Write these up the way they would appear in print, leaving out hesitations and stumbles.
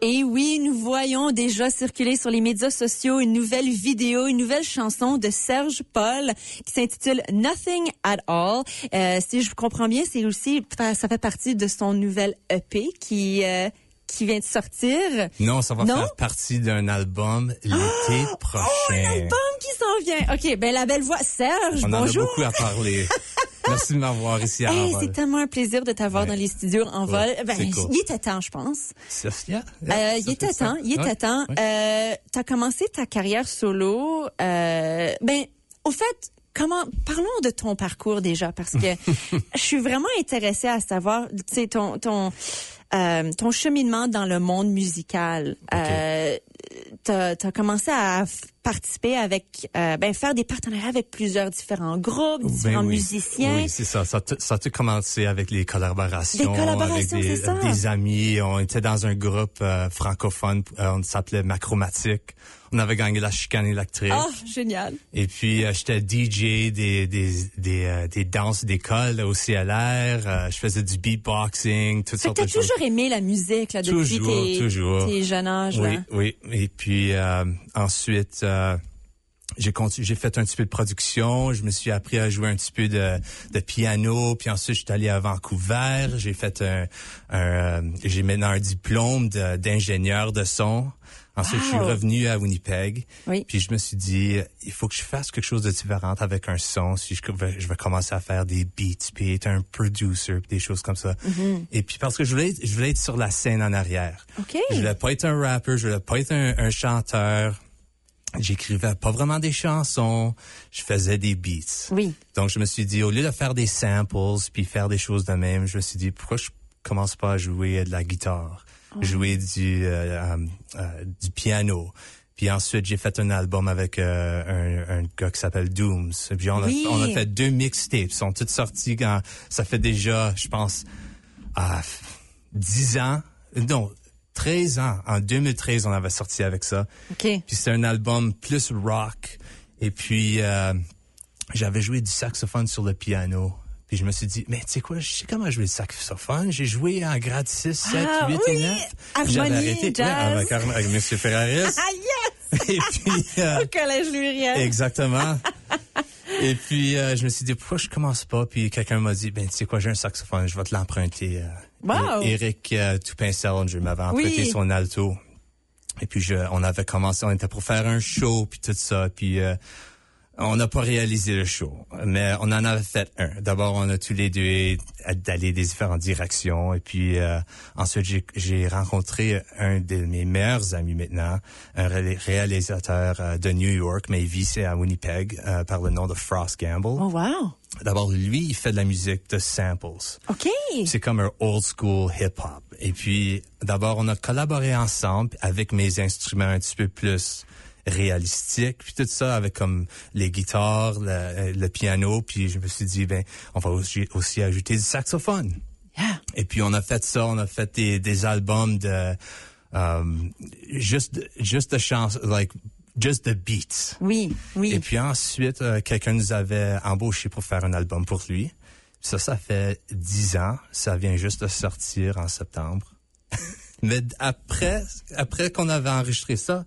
Et oui, nous voyons déjà circuler sur les médias sociaux une nouvelle vidéo, une nouvelle chanson de Serge Paul qui s'intitule Nothing at All. Si je comprends bien, c'est aussi, ça fait partie de son nouvel EP qui vient de sortir. Non, ça va faire partie d'un album l'été prochain. Oh, un album qui s'en vient. OK, ben la belle voix. Serge, On bonjour. On a beaucoup à parler. Merci de m'avoir ici à Envol. C'est tellement un plaisir de t'avoir dans les studios Envol. Cool. Il était temps, je pense. Il était temps. T'as commencé ta carrière solo. Au fait, parlons de ton parcours déjà, parce que je suis vraiment intéressée à savoir, tu sais, ton cheminement dans le monde musical. Okay. T'as commencé à participer avec, faire des partenariats avec plusieurs différents groupes, différents musiciens. Oui, c'est ça. Ça a tout commencé avec les collaborations. Avec c'est ça. Des amis. On était dans un groupe francophone. On s'appelait Macromatique. On avait gagné la chicane électrique. Oh, génial. Et puis, j'étais DJ des danses d'école au CLR. Je faisais du beatboxing, toutes sortes de choses. T'as toujours aimé la musique, là, depuis tes jeunes âges, là? Oui. Et puis, ensuite, j'ai fait un petit peu de production. Je me suis appris à jouer un petit peu de piano. Puis ensuite, je suis allé à Vancouver. J'ai fait j'ai maintenant un diplôme d'ingénieur de son. Ensuite, je suis revenu à Winnipeg. Oui. Puis je me suis dit, il faut que je fasse quelque chose de différent avec un son. Si je vais commencer à faire des beats, puis être un producer, des choses comme ça. Mm-hmm. Et puis parce que je voulais être sur la scène en arrière. OK. Je voulais pas être un rapper, je voulais pas être un chanteur. J'écrivais pas vraiment des chansons, je faisais des beats. Oui. Donc je me suis dit, au lieu de faire des samples puis faire des choses de même, je me suis dit, pourquoi je commence pas à jouer de la guitare, jouer du piano. Puis ensuite, j'ai fait un album avec un gars qui s'appelle Dooms. Puis on a fait 2 mixtapes. Ils sont toutes sortis quand ça fait déjà, je pense, 10 ans. Non, 13 ans. En 2013, on avait sorti avec ça. OK. Puis c'est un album plus rock. Et puis, j'avais joué du saxophone sur le piano. Puis je me suis dit, mais tu sais quoi, je sais comment jouer le saxophone. J'ai joué en grade 6, 7, 8 et 9. Harmonie, arrêté, jazz. avec M. Ferraris. Yes! Et puis, au collège Lurien. Exactement. Et puis, je me suis dit, pourquoi je commence pas? Puis quelqu'un m'a dit, ben tu sais quoi, j'ai un saxophone, je vais te l'emprunter. Wow! Éric Toupin-Salinger m'avait emprunté son alto. Et puis, on avait commencé, on était pour faire un show, puis tout ça. Puis, on n'a pas réalisé le show, mais on en avait fait un. D'abord, on a tous les deux d'aller des différentes directions. Et puis, ensuite, j'ai rencontré un de mes meilleurs amis maintenant, un réalisateur de New York, mais il vit à Winnipeg, par le nom de Frost Gamble. Oh, wow! D'abord, lui, il fait de la musique de samples. OK. C'est comme un old school hip-hop. Et puis, d'abord, on a collaboré ensemble avec mes instruments un petit peu plus réalistiques, puis tout ça avec comme les guitares, le piano, puis je me suis dit, ben, on va aussi ajouter du saxophone. Yeah. Et puis, on a fait ça, on a fait des albums de juste de chansons, like, just the beats. Oui. Et puis ensuite, quelqu'un nous avait embauché pour faire un album pour lui. Ça fait 10 ans. Ça vient juste de sortir en septembre. Mais après qu'on avait enregistré ça,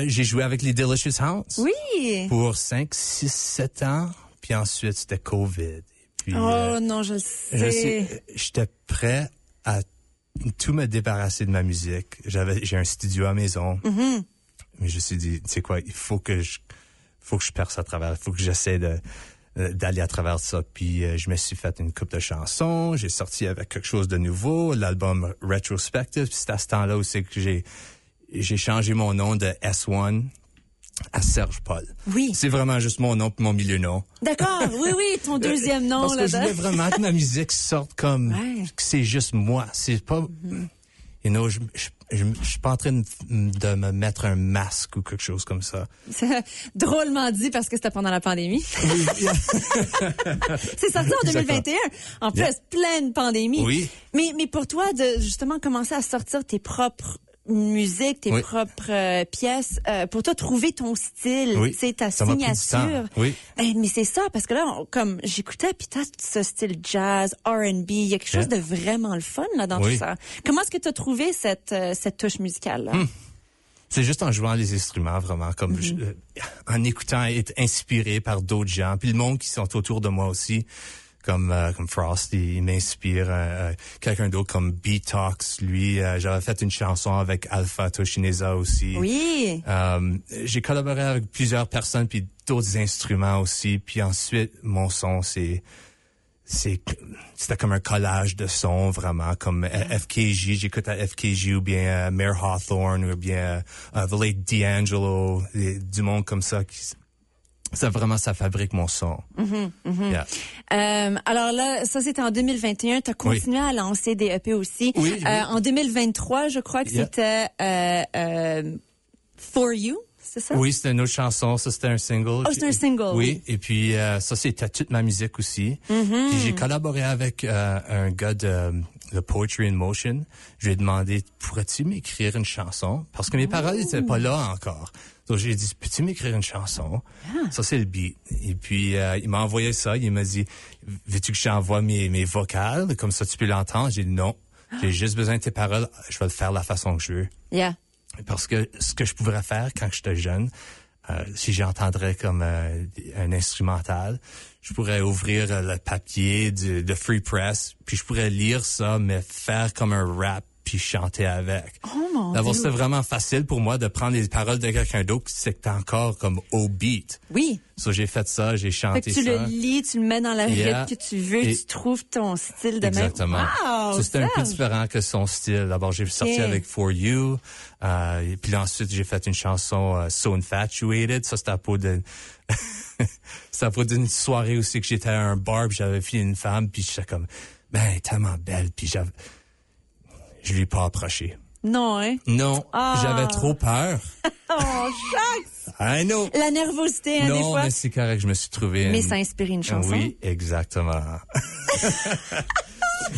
j'ai joué avec les Delicious Hounds. Oui. Pour 5, 6, 7 ans. Puis ensuite, c'était COVID. Puis, non, je le sais. J'étais prêt à tout me débarrasser de ma musique. J'ai un studio à la maison. Mm-hmm. Mais je me suis dit, tu sais quoi, il faut que je perce à travers, il faut que j'essaie d'aller à travers ça. Puis je me suis fait une couple de chansons, j'ai sorti avec quelque chose de nouveau, l'album Retrospective. Puis c'est à ce temps-là où c'est que j'ai changé mon nom de S1 à Serge Paul. Oui. C'est vraiment juste mon nom puis mon milieu nom. D'accord, oui, ton deuxième nom. Parce que je voulais vraiment que ma musique sorte comme que c'est juste moi. C'est pas... You know, je suis pas en train de me mettre un masque ou quelque chose comme ça. C'est drôlement dit parce que c'était pendant la pandémie. Oui. C'est sorti en 2021. En plus, pleine pandémie. Oui. Mais pour toi, de justement commencer à sortir tes propres musique, tes propres pièces, pour toi trouver ton style, c'est ta signature. Oui. Mais c'est ça, parce que là, comme j'écoutais, puis t'as ce style jazz, R&B, il y a quelque chose de vraiment le fun là dans tout ça. Comment est-ce que tu as trouvé cette touche musicale là? C'est juste en jouant les instruments, vraiment, comme en écoutant, être inspiré par d'autres gens, puis le monde qui sont autour de moi aussi. Comme Frost, il m'inspire. Quelqu'un d'autre comme Beat Talks, lui, j'avais fait une chanson avec Alpha Toshineza aussi. Oui. J'ai collaboré avec plusieurs personnes puis d'autres instruments aussi. Puis ensuite, mon son, c'était comme un collage de sons, vraiment, comme FKJ, j'écoute à FKJ ou bien Mayor Hawthorne ou bien The Late D'Angelo, du monde comme ça ça fabrique mon son. Yeah. Alors là, ça c'était en 2021. Tu as continué à lancer des EP aussi. Oui. En 2023, je crois que c'était For You, c'est ça? Oui, c'était une autre chanson. Ça, c'était un single. Oh, c'est un single. Oui. Et puis, ça, c'était toute ma musique aussi. Puis j'ai collaboré avec un gars de Poetry in Motion. Je lui ai demandé, pourrais-tu m'écrire une chanson? Parce que mes paroles n'étaient pas là encore. Donc, j'ai dit, peux-tu m'écrire une chanson? Ça, c'est le beat. Et puis, il m'a envoyé ça. Il m'a dit, veux-tu que j'envoie mes vocales? Comme ça, tu peux l'entendre. J'ai dit, non. J'ai juste besoin de tes paroles. Je vais le faire de la façon que je veux. Yeah. Parce que ce que je pourrais faire quand j'étais jeune, si j'entendrais comme un instrumental, je pourrais ouvrir le papier de Free Press, puis je pourrais lire ça, mais faire comme un rap, puis chanter avec. Oh mon D'abord, Dieu. c'était vraiment facile pour moi de prendre les paroles de quelqu'un d'autre, c'est que t'es encore comme au beat. Oui. So, j'ai fait ça, j'ai chanté Fait que tu le lis, tu le mets dans la rythme que tu veux, tu trouves ton style de même. Exactement. Wow, So, c'était un peu différent que son style. D'abord, j'ai sorti avec For You, et puis ensuite, j'ai fait une chanson So Infatuated. Ça, c'était à propos de... c'était à propos d'une soirée aussi que j'étais à un bar, puis j'avais vu une femme, puis j'étais comme, ben, elle est tellement belle, puis je lui ai pas approché. Non, hein? Non, j'avais trop peur. Oh, shucks! I know. La nervosité, hein, des fois. Non, mais c'est correct, je me suis trouvé... Mais ça a inspiré une chanson. Oui, exactement.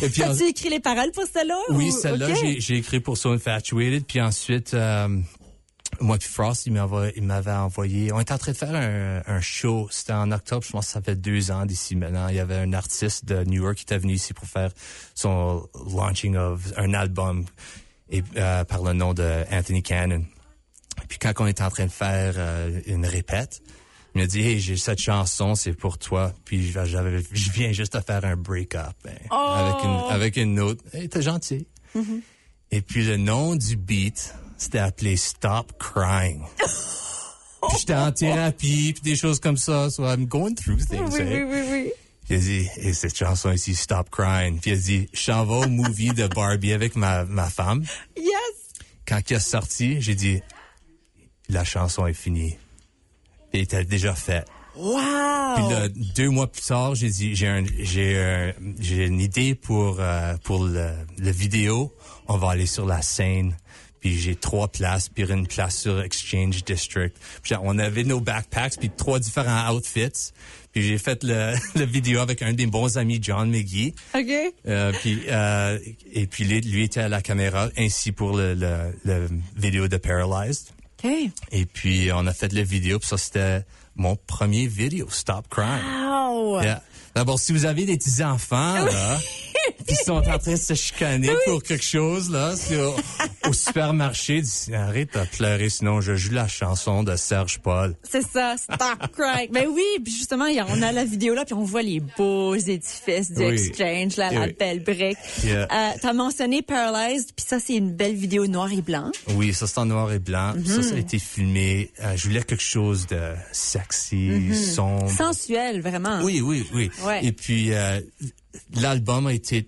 Et puis, as-tu écrit les paroles pour celle-là? Oui, ou... celle-là, j'ai écrit pour So Infatuated, puis ensuite... moi puis Frost, il m'avait envoyé... On était en train de faire un show. C'était en octobre, je pense que ça fait 2 ans d'ici maintenant. Il y avait un artiste de New York qui était venu ici pour faire son launching of un album par le nom de Anthony Cannon. Puis quand on était en train de faire une répète, il m'a dit, hey, j'ai cette chanson, c'est pour toi. Puis je viens juste de faire un break-up avec une note. Hey, t'es gentil. Mm-hmm. Et puis le nom du beat... C'était appelé Stop Crying. Puis j'étais en thérapie, puis des choses comme ça. So I'm going through things. Oui. Puis il a dit, et cette chanson ici, Stop Crying. Puis il a dit, je s'en vais au movie de Barbie avec ma femme. Yes! Quand il est sorti, j'ai dit, la chanson est finie. Et elle était déjà faite. Wow! Puis là, 2 mois plus tard, j'ai dit, j'ai une idée pour le vidéo. On va aller sur la scène. Puis j'ai 3 places, puis une place sur Exchange District. Puis on avait nos backpacks, puis 3 différents outfits. Puis j'ai fait le vidéo avec un des bons amis, John McGee. OK. Et puis lui était à la caméra, ainsi pour le vidéo de Paralyzed. OK. Et puis on a fait le vidéo, puis ça c'était mon premier vidéo, Stop Crying. Wow! Yeah. D'abord, si vous avez des petits enfants, là, qui sont en train de se chicaner pour quelque chose, là, c'est au supermarché, dis, arrête de pleurer, sinon je joue la chanson de Serge Paul. C'est ça, Stop Crying. Ben oui, puis justement, on a la vidéo là, puis on voit les beaux édifices du Exchange, là, la belle brique. Yeah. T'as mentionné Paralyzed, puis ça, c'est une belle vidéo noir et blanc. Oui, ça, c'est en noir et blanc. Mm-hmm. Ça a été filmé. Je voulais quelque chose de sexy, sombre. Sensuel, vraiment. Oui. Ouais. Et puis, l'album a été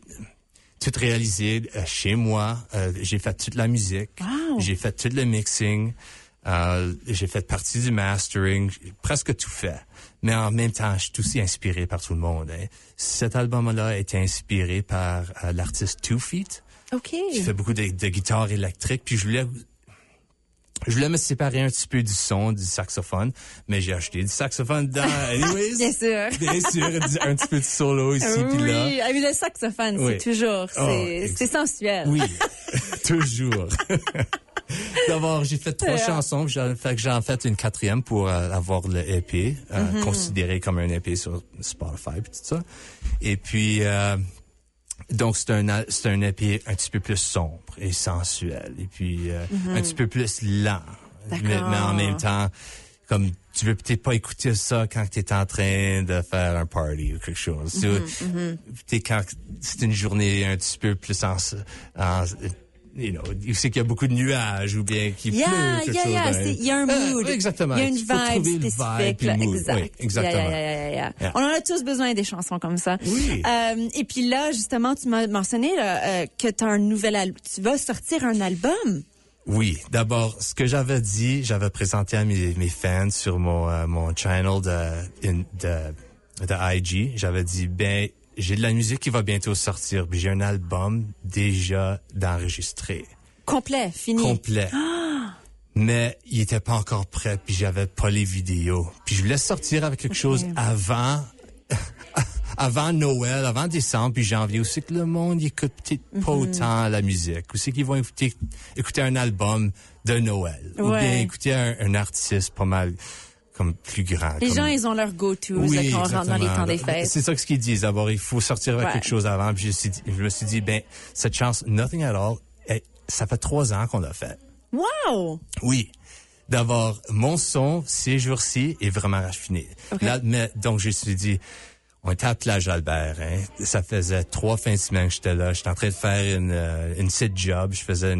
tout réalisé chez moi. J'ai fait toute la musique. Wow. J'ai fait tout le mixing. J'ai fait partie du mastering. J'ai presque tout fait. Mais en même temps, je suis aussi inspiré par tout le monde. Hein. Cet album-là a été inspiré par l'artiste 2 Feet. OK. Qui fait beaucoup de guitare électrique. Puis je voulais me séparer un petit peu du son, du saxophone, mais j'ai acheté du saxophone dedans, anyways. Bien sûr. Bien sûr, un petit peu de solo ici puis là. Oui, avec le saxophone, c'est toujours, c'est sensuel. Oui, toujours. D'abord, j'ai fait 3 chansons, j'en fait une 4e pour avoir le EP, considéré comme un EP sur Spotify et tout ça. Et puis, donc c'est un EP un petit peu plus sombre et sensuel, et puis un petit peu plus lent. Mais en même temps, comme tu veux peut-être pas écouter ça quand tu es en train de faire un party ou quelque chose. Quand c'est une journée un petit peu plus il sait qu'il y a beaucoup de nuages ou bien qu'il pleut quelque chose. Il y a un mood. Exactement. Il y a une vibe spécifique. Là, exact. Oui, exactement. Yeah. On en a tous besoin des chansons comme ça. Oui. Et puis là, justement, tu m'as mentionné là, que tu as un nouvel album. Tu vas sortir un album. Oui, d'abord, ce que j'avais dit, j'avais présenté à mes fans sur mon channel de IG. J'avais dit, j'ai de la musique qui va bientôt sortir, puis j'ai un album déjà d'enregistré. Complet, fini. Complet. Mais il était pas encore prêt, puis j'avais pas les vidéos. Puis je voulais sortir avec quelque chose avant Noël, avant décembre, puis janvier, aussi que le monde il écoute peut-être pas autant la musique. Aussi qu'ils vont écouter un album de Noël. Ou bien écouter un artiste pas mal comme plus grand. Les gens, ils ont leur go-to quand on rentre dans les temps des fêtes. C'est ça ce qu'ils disent. D'abord, il faut sortir avec quelque chose avant. Puis je me suis dit, cette chance, Nothing at All, ça fait 3 ans qu'on l'a fait. Wow! Oui. D'abord, mon son, ces jours-ci, est vraiment raffiné. Okay. Là, donc, je me suis dit, on était à Plage Albert, hein. Ça faisait 3 fins de semaine que j'étais là. J'étais en train de faire une side job. Je faisais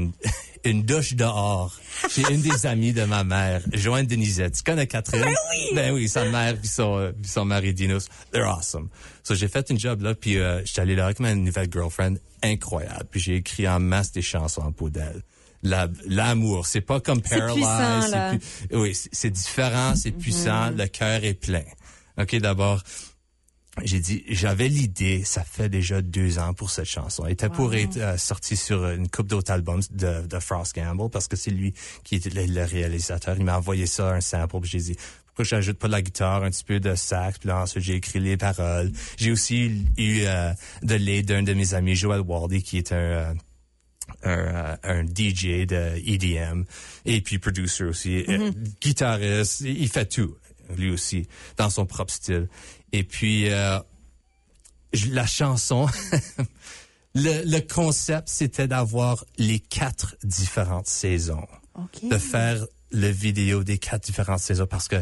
une douche dehors chez une des amies de ma mère, Joanne Denisette. Tu connais Catherine? Ben oui! Ben oui, sa mère puis son mari Dinos. They're awesome. So, j'ai fait une job là, puis j'étais allé là avec ma nouvelle girlfriend. Incroyable. Puis j'ai écrit en masse des chansons en peau d'elle. L'amour, c'est pas comme Paralyze. Puissant, là. Oui, c'est différent, c'est puissant, le cœur est plein. OK, d'abord, j'ai dit, j'avais l'idée, ça fait déjà 2 ans pour cette chanson. Elle était pour être sortie sur une couple d'autres albums de Frost Gamble, parce que c'est lui qui était le réalisateur. Il m'a envoyé ça, un sample, puis j'ai dit, pourquoi j'ajoute pas de la guitare, un petit peu de sax, puis là, ensuite, j'ai écrit les paroles. J'ai aussi eu de l'aide d'un de mes amis, Joel Waldy, qui est un DJ de EDM, et puis producer aussi, guitariste, il fait tout, lui aussi, dans son propre style. Et puis, la chanson, le concept, c'était d'avoir les 4 différentes saisons. Okay. De faire le vidéo des 4 différentes saisons, parce que,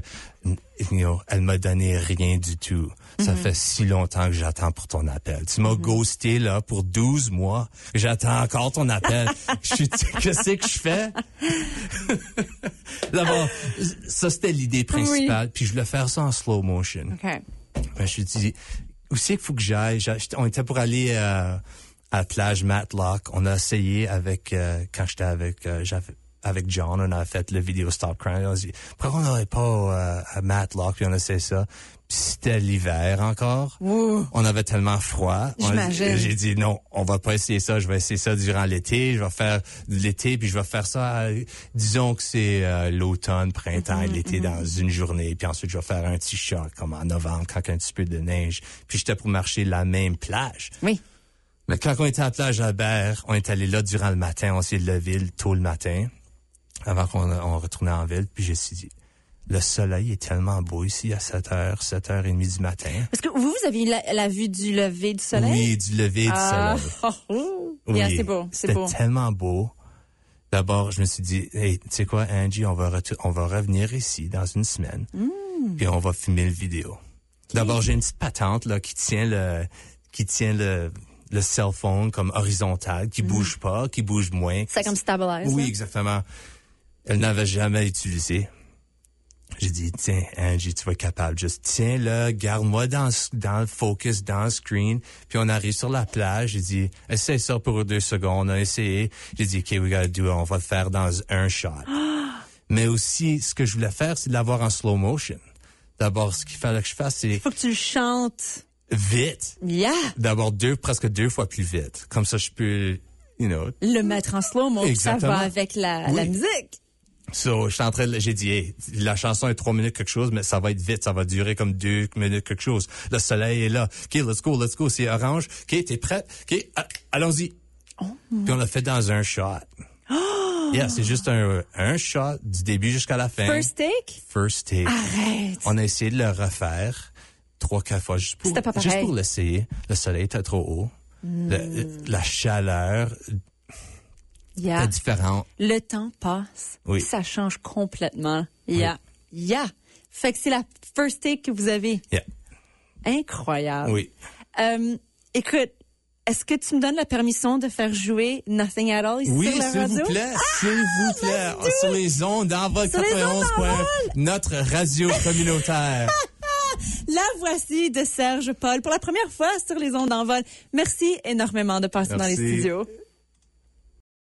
elle m'a donné rien du tout. Ça fait si longtemps que j'attends pour ton appel. Tu m'as ghosté, là, pour 12 mois. J'attends encore ton appel. Qu'est-ce que je fais? D'abord, ça, c'était l'idée principale. Puis je voulais faire ça en slow motion. Okay. Ben, je me suis dit, où c'est qu'il faut que j'aille? On était pour aller à la plage Matlock. On a essayé quand j'étais avec John, on a fait le vidéo Stop Crying. On a dit, pourquoi on n'allait pas à Matlock, puis on a essayé ça. Puis c'était l'hiver encore. Ouh. On avait tellement froid. J'imagine. J'ai dit, non, on va pas essayer ça. Je vais essayer ça durant l'été. Je vais faire l'été, puis je vais faire ça, disons que c'est l'automne, printemps et l'été dans une journée. Puis ensuite, je vais faire un petit shot comme en novembre, quand il y a un petit peu de neige. Puis j'étais pour marcher la même plage. Oui. Mais quand on était à la plage Albert, on est allé là durant le matin. On s'est levé tôt le matin, avant qu'on retourne en ville. Puis je me suis dit, le soleil est tellement beau ici à 7h30 du matin. Est-ce que vous avez la vue du lever du soleil? Oui, du lever du soleil. Oui, yeah, c'est beau, c'est beau. C'était tellement beau. D'abord, je me suis dit, hey, tu sais quoi, Angie, on va revenir ici dans une semaine, puis on va filmer le vidéo. Okay. D'abord, j'ai une petite patente là qui tient le cell phone comme horizontal, qui bouge pas, qui bouge moins. C'est comme stabilize. Oui, exactement. Elle n'avait jamais utilisé. J'ai dit, tiens, Angie, tu vas être capable. Juste tiens-le, garde-moi dans le focus, dans le screen. Puis on arrive sur la plage. J'ai dit, essaye ça pour 2 secondes. On a essayé. J'ai dit, OK, we gotta do it. On va le faire dans un shot. Mais aussi, ce que je voulais faire, c'est de l'avoir en slow motion. D'abord, ce qu'il fallait que je fasse, c'est... Il faut que tu le chantes. Vite. Yeah. D'abord, presque 2 fois plus vite. Comme ça, je peux, le mettre en slow motion. Ça va avec la musique. So, j'ai dit, hey, la chanson est 3 minutes quelque chose, mais ça va être vite, ça va durer comme 2 minutes quelque chose. Le soleil est là. OK, let's go, c'est orange. OK, t'es prête? OK, allons-y. Oh. Puis on l'a fait dans un shot. Yeah, c'est juste un shot du début jusqu'à la fin. First take? First take. Arrête. On a essayé de le refaire 3-4 fois juste pour l'essayer. Le soleil était trop haut. La chaleur était différente. Le temps passe. Oui. Ça change complètement. Oui. Fait que c'est la first take que vous avez. Yeah. Incroyable. Oui. Écoute, est-ce que tu me donnes la permission de faire jouer Nothing at All ici sur la radio? Oui, s'il vous plaît. Sur les ondes d'Envol 91. Notre radio communautaire. La voici de Serge Paul pour la première fois sur les ondes d'Envol. Merci énormément de passer dans les studios.